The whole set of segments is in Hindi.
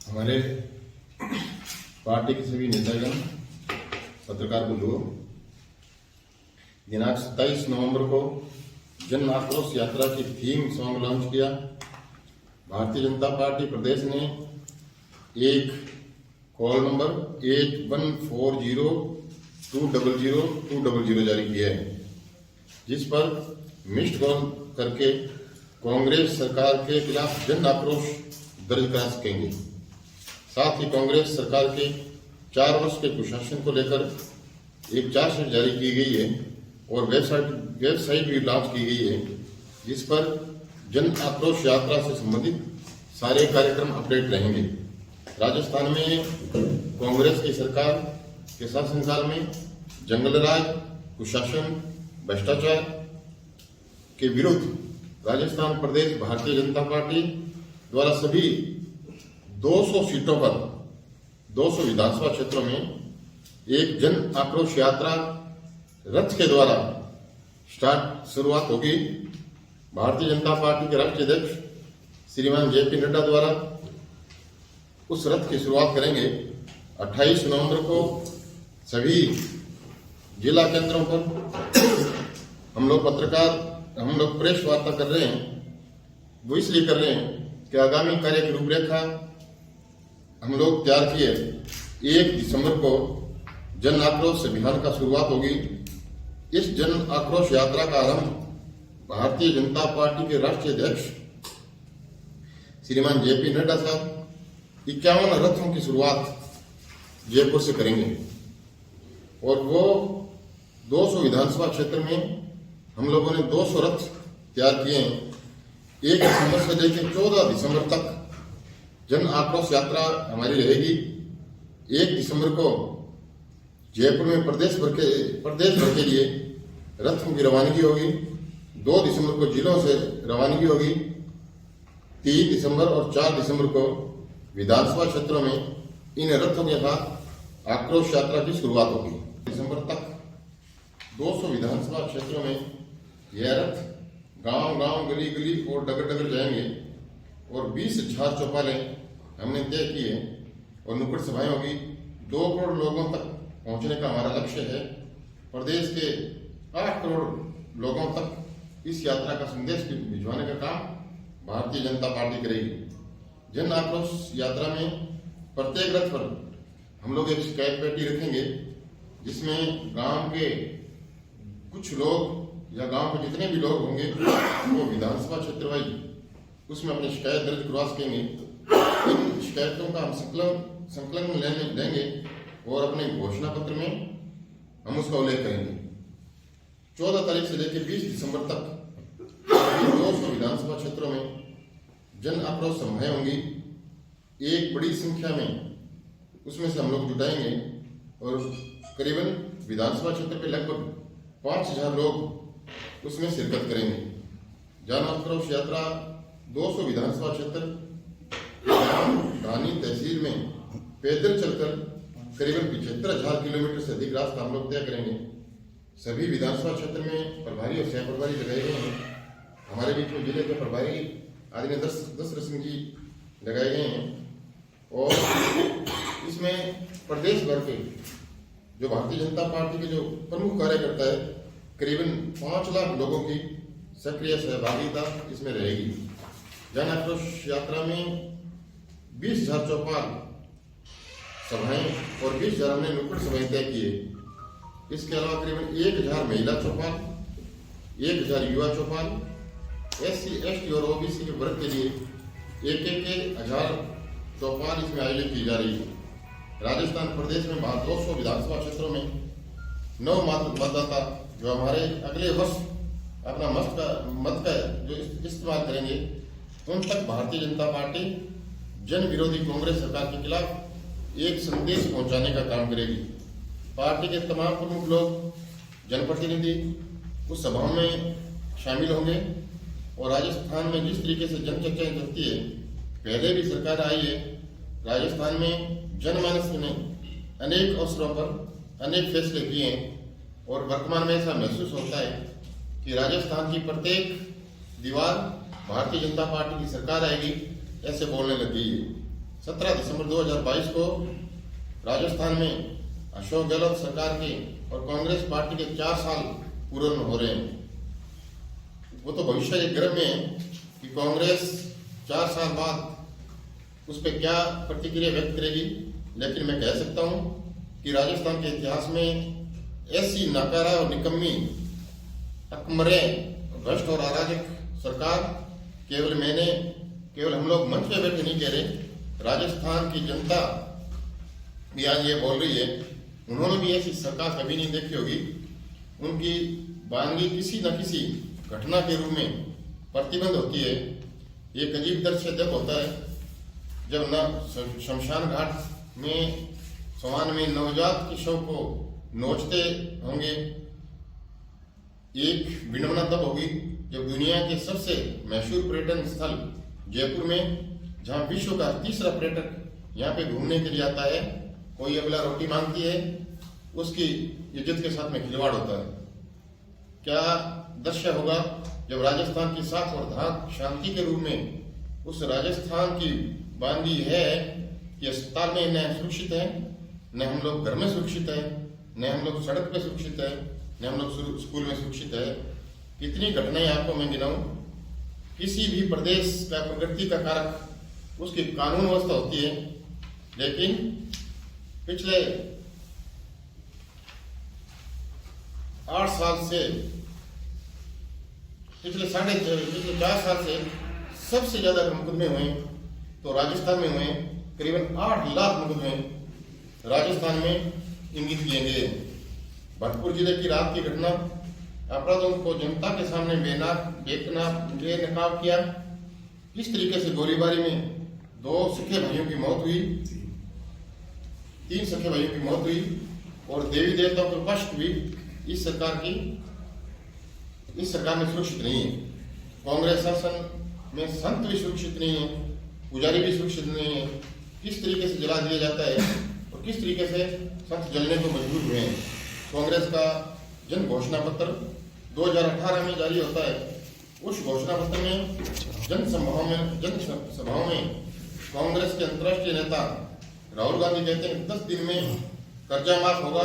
हमारे पार्टी के सभी नेतागण, पत्रकार बंधुओं, दिनांक 27 नवंबर को जन आक्रोश यात्रा की थीम सॉन्ग लॉन्च किया। भारतीय जनता पार्टी प्रदेश ने एक कॉल नंबर 8140200200 जारी किया है, जिस पर मिस्ड कॉल करके कांग्रेस सरकार के खिलाफ जन आक्रोश दर्ज करा सकेंगे। साथ ही कांग्रेस सरकार के 4 वर्ष के कुशासन को लेकर एक चार्जशीट जारी की गई है और वेबसाइट भी लॉन्च की गई है, जिस पर जन आक्रोश यात्रा से संबंधित सारे कार्यक्रम अपडेट रहेंगे। राजस्थान में कांग्रेस की सरकार के शासनकाल में जंगलराज, कुशासन, भ्रष्टाचार के विरुद्ध राजस्थान प्रदेश भारतीय जनता पार्टी द्वारा सभी 200 सीटों पर 200 विधानसभा क्षेत्रों में एक जन आक्रोश यात्रा रथ के द्वारा शुरुआत होगी। भारतीय जनता पार्टी के राष्ट्रीय अध्यक्ष श्रीमान JP नड्डा द्वारा उस रथ की शुरुआत करेंगे। 28 नवंबर को सभी जिला केंद्रों पर हम लोग प्रेस वार्ता कर रहे हैं। वो इसलिए कर रहे हैं कि आगामी कार्य की रूपरेखा हम लोग तैयार किए। 1 दिसंबर को जन आक्रोश अभियान का शुरुआत होगी। इस जन आक्रोश यात्रा का आरंभ भारतीय जनता पार्टी के राष्ट्रीय अध्यक्ष श्रीमान JP नड्डा साहब 51 रथों की शुरुआत जयपुर से करेंगे और वो 200 विधानसभा क्षेत्र में हम लोगों ने 200 रथ तैयार किए हैं। 1 दिसंबर से लेकर 14 दिसंबर तक जन आक्रोश यात्रा हमारी रहेगी। 1 दिसंबर को जयपुर में प्रदेश भर के लिए रथों की रवानगी होगी। 2 दिसंबर को जिलों से रवानगी होगी। 3 दिसंबर और 4 दिसंबर को विधानसभा क्षेत्रों में इन रथों के साथ आक्रोश यात्रा की शुरुआत होगी। दिसंबर तक 200 विधानसभा क्षेत्रों में यह रथ गांव-गांव, गली-गली और डगर-डगर जाएंगे और 20,000 चौपालें हमने तय की है और नुक्कड़ सभाएं होगी। 2 करोड़ लोगों तक पहुंचने का हमारा लक्ष्य है। प्रदेश के 8 करोड़ लोगों तक इस यात्रा का संदेश भिजवाने का काम भारतीय जनता पार्टी करेगी। जन आक्रोश यात्रा में प्रत्येक रथ पर हम लोग एक शिकायत पेटी रखेंगे, जिसमें गांव के कुछ लोग या गांव के जितने भी लोग होंगे वो विधानसभा क्षेत्र वाइज उसमें अपनी शिकायत दर्ज करवा सकेंगे। इन शिकायतों का हम संकलन लेंगे और अपने घोषणा पत्र में हम उसका उल्लेख करेंगे। 14 तारीख से लेकर 20 दिसंबर तक 200 विधानसभा क्षेत्रों में जन आक्रोश सभाएं होंगी। एक बड़ी संख्या में उसमें से हम लोग जुटाएंगे और करीबन विधानसभा क्षेत्र पे लगभग 5,000 लोग उसमें शिरकत करेंगे। जन आक्रोश यात्रा 200 विधानसभा क्षेत्र धानी तहसील में पैदल चलकर करीबन 75,000 किलोमीटर से अधिक रास्ता हम लोग तय करेंगे। सभी विधानसभा क्षेत्र में प्रभारी और सह प्रभारी लगाए गए हैं। हमारे बीच में जिले के प्रभारी आदरणीय दशरथ सिंह जी लगाए गए हैं और इसमें प्रदेश भर के जो भारतीय जनता पार्टी के जो प्रमुख कार्यकर्ता है करीबन 5 लाख लोगों की सक्रिय सहभागिता इसमें रहेगी। जन आक्रोश यात्रा में 20,000 चौपाल सभाएं और 20,000 हमने नुक्कड़ सभाएं तय किए। इसके अलावा करीबन 1,000 महिला चौपाल, 1,000 युवा चौपाल, SC, ST और OBC के वर्ग के लिए एक 1,000 चौपाल इसमें आयोजित की जा रही है। राजस्थान प्रदेश में 200 विधानसभा क्षेत्रों में 9 मतदाता जो हमारे अगले वर्ष अपना मत का जो इस्तेमाल करेंगे, उन तक भारतीय जनता पार्टी जन विरोधी कांग्रेस सरकार के खिलाफ एक संदेश पहुंचाने का काम करेगी। पार्टी के तमाम प्रमुख लोग, जनप्रतिनिधि उस सभाओं में शामिल होंगे और राजस्थान में जिस तरीके से जनचर्चाएं चलती है, पहले भी सरकार आई है, राजस्थान में जनमानस ने अनेक अवसरों पर अनेक फैसले किए हैं और वर्तमान में ऐसा महसूस होता है कि राजस्थान की प्रत्येक दीवार भारतीय जनता पार्टी की सरकार आएगी ऐसे बोलने लग गई है। 17 दिसंबर 2022 को राजस्थान में अशोक गहलोत सरकार के और कांग्रेस पार्टी के 4 साल पूर्ण हो रहे हैं। वो तो भविष्य एक गर्भ में है कि कांग्रेस 4 साल बाद उस पर क्या प्रतिक्रिया व्यक्त करेगी, लेकिन मैं कह सकता हूं कि राजस्थान के इतिहास में ऐसी नाकारा और निकम्मी अकमरे भ्रष्ट और अराजक सरकार केवल हम लोग मंच पे बैठे नहीं कह रहे, राजस्थान की जनता भी आज ये बोल रही है। उन्होंने भी ऐसी सरकार कभी नहीं देखी होगी। उनकी वानगी किसी न किसी घटना के रूप में प्रतिबंध होती है। एक अजीब दृश्य जब होता है जब न शमशान घाट में सवान में नवजात के शव को नोचते होंगे। एक विडंबना तब होगी जब दुनिया के सबसे मशहूर पर्यटन स्थल जयपुर में, जहां विश्व का तीसरा पर्यटक यहाँ पे घूमने के लिए आता है, कोई अबला रोटी मांगती है, उसकी इज्जत के साथ में खिलवाड़ होता है। क्या दृश्य होगा जब राजस्थान की साख और धाक शांति के रूप में उस राजस्थान की बांधी है कि अस्पताल में न सुरक्षित है, न हम लोग घर में सुरक्षित है, न हम लोग सड़क पे सुरक्षित है, न हम लोग स्कूल में सुरक्षित है। कितनी घटनाएं आपको मैं गिनाऊं। किसी भी प्रदेश का प्रगति का कारक उसकी कानून व्यवस्था होती है, लेकिन पिछले 4 साल से सबसे ज्यादा मुकदमे हुए तो राजस्थान में हुए। करीबन 8 लाख मुकदमे राजस्थान में इंगित किए गए। भरतपुर जिले की रात की घटना, अपराधों को जनता के सामने बेनकाब किया। इस तरीके से गोलीबारी में 2 सखे भाइयों की मौत हुई, 3 सखे भाइयों की मौत हुई और देवी देवताओं को कष्ट भी इस सरकार में सुरक्षित नहीं है। कांग्रेस शासन में संत भी सुरक्षित नहीं है, पुजारी भी सुरक्षित नहीं है। किस तरीके से जला दिया जाता है और किस तरीके से संत जलने को मजबूर हुए हैं। कांग्रेस का जन घोषणा पत्र 2018 में जारी होता है। उस घोषणा पत्र में जन सभाओं में कांग्रेस के अंतर्राष्ट्रीय नेता राहुल गांधी कहते हैं 10 दिन में कर्जा माफ होगा,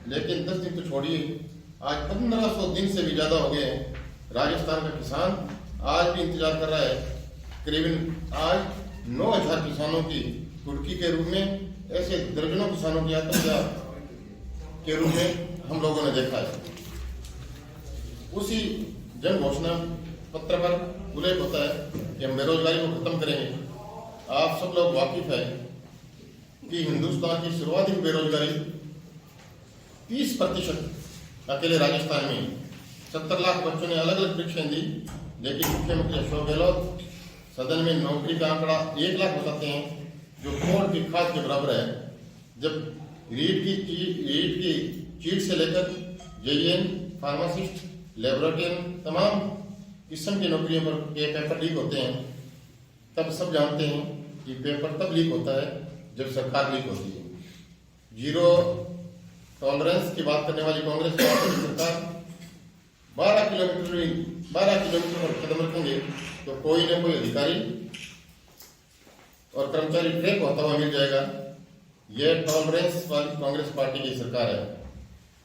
लेकिन 10 दिन तो छोड़िए, आज 1500 दिन से भी ज्यादा हो गए हैं। राजस्थान का किसान आज भी इंतजार कर रहा है। करीबन आज 9000 किसानों की कुर्की के रूप में, ऐसे दर्जनों किसानों की आत्महत्या के रूप में हम लोगों ने देखा है। उसी जन घोषणा पत्र पर उल्लेख होता है कि हम बेरोजगारी को खत्म करेंगे। आप सब लोग वाकिफ है कि हिंदुस्तान की सर्वाधिक बेरोजगारी 30% अकेले राजस्थान में। 70 लाख बच्चों ने अलग अलग परीक्षाएं दी, लेकिन मुख्यमंत्री अशोक गहलोत सदन में नौकरी का आंकड़ा 1 लाख बताते हैं, जो कोर्ट की खाद के बराबर है। जब रीट की चीट से लेकर जेईएन, फार्मासिस्ट, लेबोरेटरियन, तमाम किस्म की नौकरियों पर पेपर लीक होते हैं, तब सब जानते हैं कि पेपर तब लीक होता है जब सरकार लीक होती है। जीरो टॉलरेंस की बात करने वाली कांग्रेस सरकार 12 किलोमीटर पर कदम रखेंगे तो कोई न कोई अधिकारी और कर्मचारी ट्रैक होता हुआ मिल जाएगा। यह टॉलरेंस वाली कांग्रेस पार्टी की सरकार है।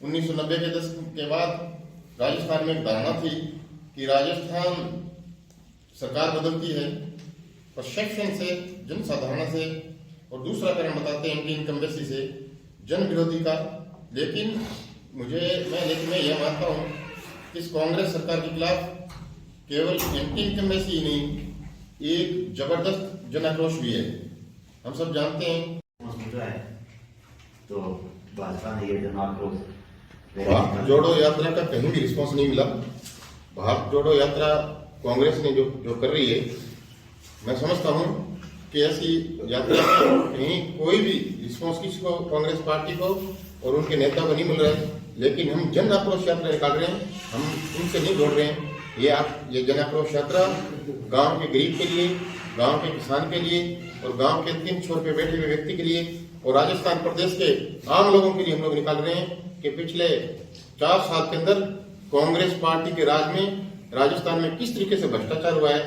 1990 के दशक के बाद राजस्थान में एक धारणा थी कि राजस्थान सरकार बदलती है परसेप्शन से, जनसाधारण से, और दूसरा कारण बताते हैं एंटी इनकम्बेंसी से, जन विरोधी का। लेकिन मैं यह मानता हूं कि इस कांग्रेस सरकार के खिलाफ केवल एंटी इनकम्बेंसी ही नहीं, एक जबरदस्त जन आक्रोश भी है। हम सब जानते हैं तो भाजपा ने ये जन आक्रोश भारत जोड़ो यात्रा का कहीं भी रिस्पांस नहीं मिला। भारत जोड़ो यात्रा कांग्रेस ने जो कर रही है, मैं समझता हूं कि ऐसी यात्रा कहीं कोई भी रिस्पांस किसी को, कांग्रेस पार्टी को और उनके नेता को नहीं मिल रहा है। लेकिन हम जन आक्रोश यात्रा निकाल रहे हैं, हम उनसे नहीं जोड़ रहे हैं। ये जन आक्रोश यात्रा गांव के गरीब के लिए, गांव के किसान के लिए और गांव के 3 छोर पे बैठे हुए व्यक्ति के लिए और राजस्थान प्रदेश के आम लोगों के लिए हम लोग निकाल रहे हैं कि पिछले 4 साल के अंदर कांग्रेस पार्टी के राज में राजस्थान में किस तरीके से भ्रष्टाचार हुआ है,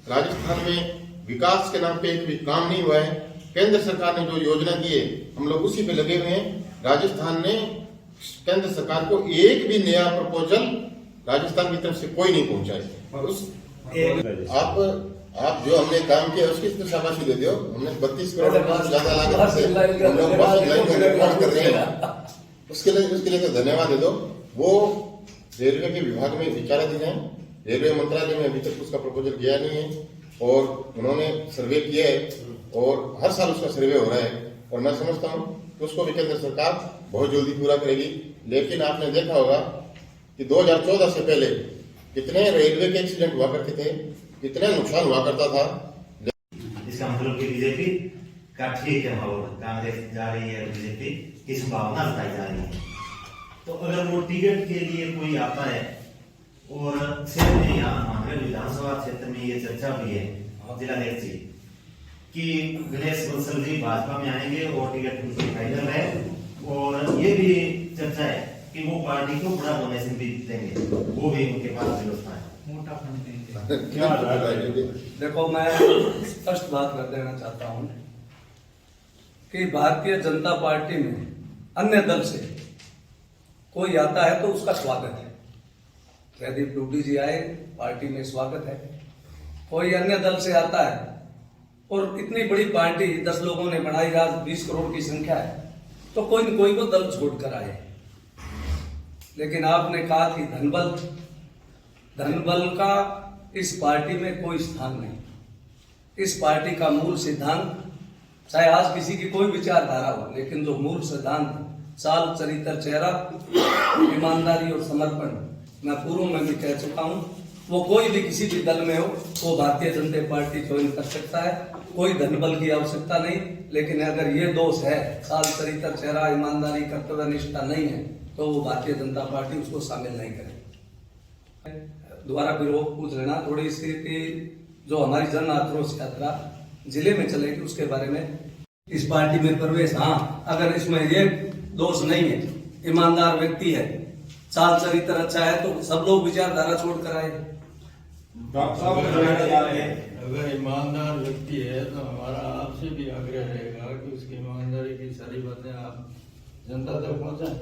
राजस्थान में विकास के नाम पे एक भी काम नहीं हुआ है, केंद्र सरकार ने जो योजना दी है हम लोग उसी पे लगे हुए हैं। राजस्थान ने केंद्र सरकार को एक भी नया प्रपोजल राजस्थान की तरफ से कोई नहीं पहुंचाया। उस आप जो हमने काम किया उसकी तो शाबाशी दे दो। हमने 32 करोड़ से ज्यादा लागत से हम लोग बस लाइन का निर्माण कर रहे हैं, उसके लिए तो धन्यवाद दे दो। वो रेलवे के विभाग में विचाराधीन है, रेलवे मंत्रालय में अभी तक उसका प्रपोजल गया नहीं है और उन्होंने सर्वे किया है और हर साल उसका सर्वे हो रहा है और मैं समझता हूँ कि उसको भी केंद्र सरकार बहुत जल्दी पूरा करेगी। लेकिन आपने देखा होगा कि 2014 से पहले कितने रेलवे के एक्सीडेंट हुआ करते थे, कितना नुकसान हुआ करता था। इसका मतलब कि बीजेपी का ठीक है माहौल, कांग्रेस जा रही है, बीजेपी की संभावना बताई जा रही है। तो अगर वो टिकट के लिए कोई आता है और क्षेत्र में यहाँ मानगढ़ विधानसभा क्षेत्र में ये चर्चा भी है जिलाध्यक्ष जी कि गणेश बंसल जी भाजपा में आएंगे और टिकट उनकी फाइनल है और ये भी चर्चा है कि वो पार्टी को बड़ा डोनेशन भी देंगे, वो भी उनके पास व्यवस्था है, मोटा फंड देंगे। देखो, मैं स्पष्ट बात कर देना चाहता हूं कि भारतीय जनता पार्टी में अन्य दल से कोई आता है तो उसका स्वागत है। जयदीप डूडी जी आए, पार्टी में स्वागत है। कोई अन्य दल से आता है और इतनी बड़ी पार्टी 10 लोगों ने बनाई, आज 20 करोड़ की संख्या है, तो कोई न कोई को दल छोड़कर आए। लेकिन आपने कहा कि धनबल का इस पार्टी में कोई स्थान नहीं। इस पार्टी का मूल सिद्धांत, चाहे आज किसी की कोई विचारधारा हो, लेकिन जो मूल सिद्धांत चाल चरित्र चेहरा, ईमानदारी और समर्पण, मैं पूर्व में भी कह चुका हूं, वो कोई भी किसी भी दल में हो वो भारतीय जनता पार्टी ज्वाइन कर सकता है। कोई धनबल की आवश्यकता नहीं। लेकिन अगर ये दोष है, चाल चरित्र चेहरा, ईमानदारी, कर्तव्य निष्ठा नहीं है, तो वो भारतीय जनता पार्टी उसको शामिल नहीं करे। दोबारा फिर वो पूछ लेना थोड़ी सी कि जो हमारी जन आक्रोश यात्रा जिले में चलेगी उसके बारे में। इस पार्टी में प्रवेश, हाँ, अगर इसमें ये दोष नहीं है, ईमानदार व्यक्ति है, चाल चरित्र अच्छा है, तो सब लोग विचारधारा छोड़कर आए। अगर ईमानदार व्यक्ति है तो हमारा आपसे भी आग्रह रहेगा कि उसकी ईमानदारी की सारी बातें आप जनता तक पहुंचाएं।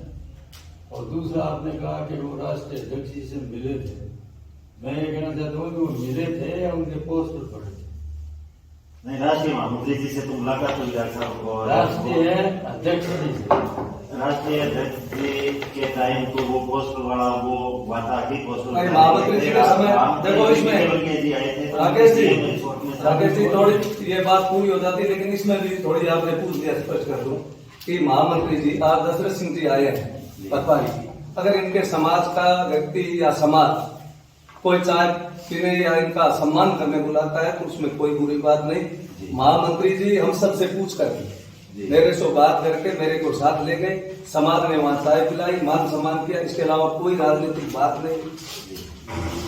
और दूसरा, आपने कहा कि वो राष्ट्रीय अध्यक्ष जी से मिले थे। मैं ये कहना चाहता हूँ कि वो मिले थे या उनके पोस्टर पड़े थे? नहीं, राष्ट्रीय महामंत्री जी से तो मुलाकात हुई डॉक्टर साहब को। राष्ट्रीय अध्यक्ष जी से, राष्ट्रीय अध्यक्ष जी के टाइम तो वो पोस्टर वाला वो वादा की पोस्टर महामंत्री जी का समय, देखो इसमें राकेश जी थोड़ी ये बात पूरी हो जाती, लेकिन इसमें भी थोड़ी आपने पूछ दिया, स्पष्ट कर दूं कि महामंत्री जी आज दशरथ सिंह जी आए हैं पटवारी। अगर इनके समाज का व्यक्ति या समाज कोई चाय पीने या इनका सम्मान करने बुलाता है तो उसमें कोई बुरी बात नहीं। महामंत्री जी हम सबसे पूछ करके मेरे से बात करके मेरे को साथ ले गए, समाज ने वहां चाय पिलाई, मान सम्मान किया, इसके अलावा कोई राजनीतिक बात नहीं।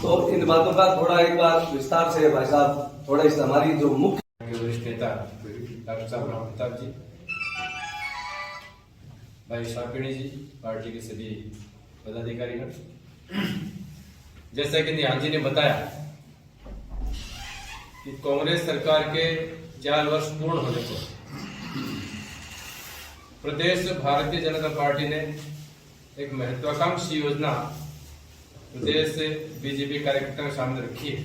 तो इन बातों का थोड़ा एक बार विस्तार से भाई साहब, थोड़ा इस हमारी जो मुख्य वरिष्ठ नेता डॉक्टर साहब राम प्रताप जी, भाई शाकिनी जी, पार्टी के सभी पदाधिकारीगण, जैसा कि निहाल जी ने बताया कि कांग्रेस सरकार के 4 वर्ष पूर्ण होने पर प्रदेश भारतीय जनता पार्टी ने एक महत्वाकांक्षी योजना प्रदेश से बीजेपी कार्यकर्ताओं के सामने रखी है,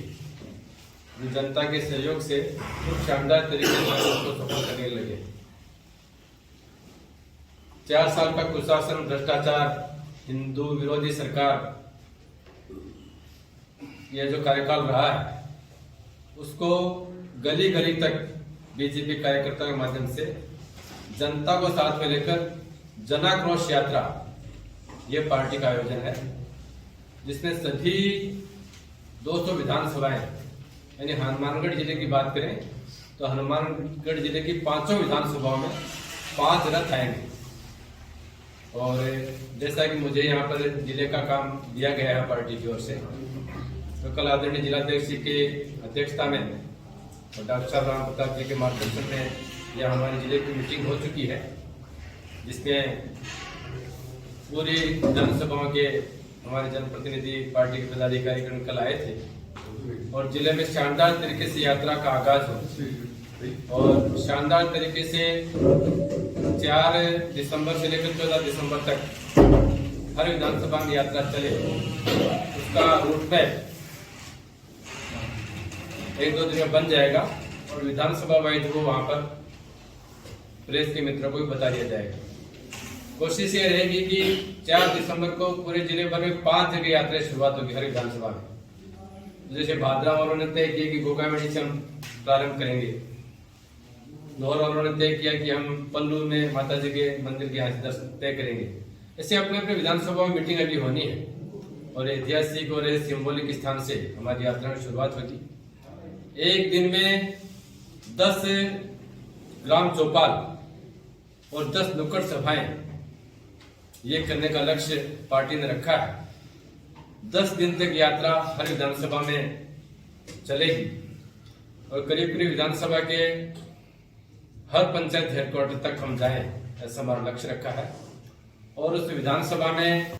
जो जनता के सहयोग से शानदार तरीके से उसको सफल करने लगे। 4 साल का कुशासन, भ्रष्टाचार, हिंदू विरोधी सरकार, यह जो कार्यकाल रहा है उसको गली गली तक बीजेपी कार्यकर्ताओं के माध्यम से जनता को साथ में लेकर जनाक्रोश यात्रा, ये पार्टी का आयोजन है, जिसमें सभी 200 विधानसभाएं, यानी हनुमानगढ़ जिले की बात करें तो हनुमानगढ़ जिले की 5 विधानसभाओं में 5 रथ आएंगे। और जैसा कि मुझे यहाँ पर जिले का काम दिया गया है पार्टी की ओर से, तो कल आदरणीय जिलाध्यक्ष जी के अध्यक्षता में और डॉक्टर साहब राम प्रताप जी के मार्गदर्शन में यह हमारे जिले की मीटिंग हो चुकी है, जिसमें पूरी विधानसभाओं के हमारे जनप्रतिनिधि, पार्टी के पदाधिकारी कल आए थे और जिले में शानदार तरीके से यात्रा का आगाज हो और शानदार तरीके से 4 दिसंबर से लेकर 14 दिसंबर तक हर विधानसभा में यात्रा चले, उसका रूट मैप 1-2 दिन में बन जाएगा और विधानसभा वाइज को वहां पर प्रेस के मित्रों को भी बता दिया जाएगा। कोशिश ये रहेगी कि 4 दिसंबर को पूरे जिले भर में 5 जगह यात्रा की शुरुआत होगी हर विधानसभा में। जैसे भादरा वालों ने तय किया कि गोगामेडी से हम प्रारंभ करेंगे, लाहौर वालों ने तय किया कि हम पल्लू में माता जी के मंदिर के यहाँ से दर्शन तय करेंगे। ऐसे अपने अपने विधानसभा में मीटिंग अभी होनी है और ऐतिहासिक और सिंबॉलिक स्थान से हमारी यात्रा की शुरुआत होगी। एक दिन में 10 ग्राम चौपाल और 10 नुक्कड़ सभाएं ये करने का लक्ष्य पार्टी ने रखा है। 10 दिन तक यात्रा हर विधानसभा में चलेगी और करीब करीब विधानसभा के हर पंचायत हेडक्वार्टर तक हम जाएं, ऐसा हमारा लक्ष्य रखा है। और उस विधानसभा में